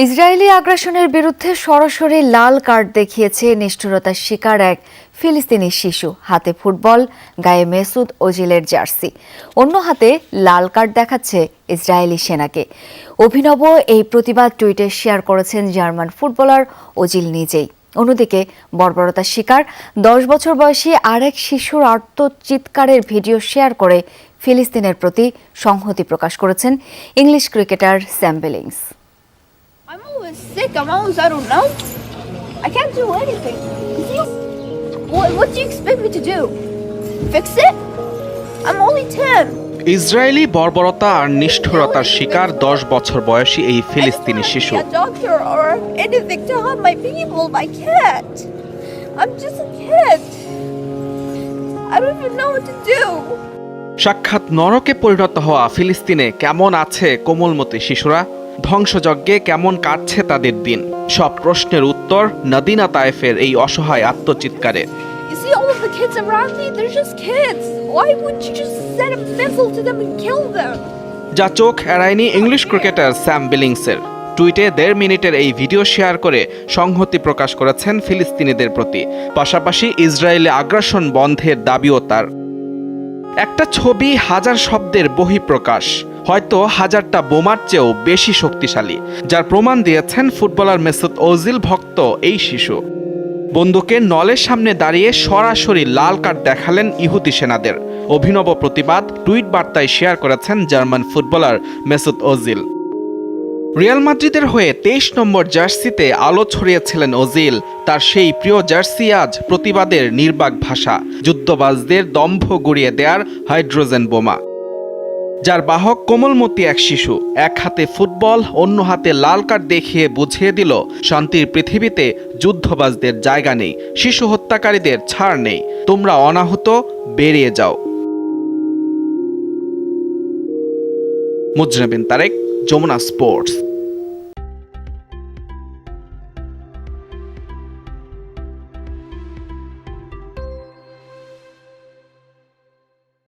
Israeli আগ্রাসনের বিরুদ্ধে সরাসরি লাল কার্ড দেখিয়েছে নিষ্ঠুরতার শিকার এক ফিলিস্তিনি শিশু। হাতে ফুটবল, গায়ে মেসুদ ওজিলের জার্সি, অন্য হাতে লাল কার্ড দেখাচ্ছে ইসরায়েলি সেনাকে। অভিনব এই প্রতিবাদ টুইটে শেয়ার করেছেন জার্মান ফুটবলার ওজিল নিজেই। অন্যদিকে বর্বরতার শিকার 10 বছর বয়সী আরেক শিশুর আর্তচিৎকারের ভিডিও শেয়ার করে ফিলিস্তিনের প্রতি সংহতি প্রকাশ করেছেন English cricketer Sam billings. I'm always sick. I'm always, I don't know. I can't do anything. What do you expect me to do? Fix it? I'm only 10. ইসরায়েলি বর্বরতা আর নিষ্ঠুরতার শিকার 10 বছর বয়সী এই ফিলিস্তিনি শিশু। I don't have to be a doctor or anything to help my people. I can't. I'm just a kid. I don't even know what to do. সাক্ষাৎ নরকে পরিণত হওয়া ফিলিস্তিনে কেমন আছে কোমলমতি শিশুরা? ধ্বংসযজ্ঞে কেমন কাটছে তাদের দিন? সব প্রশ্নের উত্তর নাদিনা তায়েফের এই অসহায় আত্মচিৎকারে। You see all of the kids around me? They're just kids. Why wouldn't you just send a missile to them and kill them? যা চোখ এড়ায়নি ইংলিশ ক্রিকেটার স্যাম বিলিংসের। টুইটে 1.5 মিনিটের এই ভিডিও শেয়ার করে সংহতি প্রকাশ করেছেন ফিলিস্তিনিদের প্রতি। পাশাপাশি ইসরায়েলে আগ্রাসন বন্ধের দাবিও তার। একটা ছবি হাজার শব্দের বহিঃপ্রকাশ, হয়তো হাজারটা বোমার চেয়েও বেশি শক্তিশালী, যার প্রমাণ দিয়েছেন ফুটবলার মেসুদ ওজিল ভক্ত এই শিশু। বন্দুকের নলের সামনে দাঁড়িয়ে সরাসরি লাল কার্ড দেখালেন ইহুদি সেনাদের। অভিনব প্রতিবাদ টুইট বার্তায় শেয়ার করেছেন German footballer Mesut Ozil. Real মাদ্রিদের হয়ে 23 নম্বর জার্সিতে আলো ছড়িয়েছিলেন ওজিল। তার সেই প্রিয় জার্সি আজ প্রতিবাদের নির্বাক ভাষা, যুদ্ধবাজদের দম্ভ গুড়িয়ে দেয়ার হাইড্রোজেন বোমা। যার বাহক কোমলমতি এক শিশু, এক হাতে ফুটবল, অন্য হাতে লাল কার্ড দেখিয়ে বুঝিয়ে দিল শান্তির পৃথিবীতে যুদ্ধবাজদের জায়গা নেই, শিশু হত্যাকারীদের ছাড় নেই, তোমরা অনাহত বেরিয়ে যাও। মুজরিম বিন তারেক, যমুনা স্পোর্টস।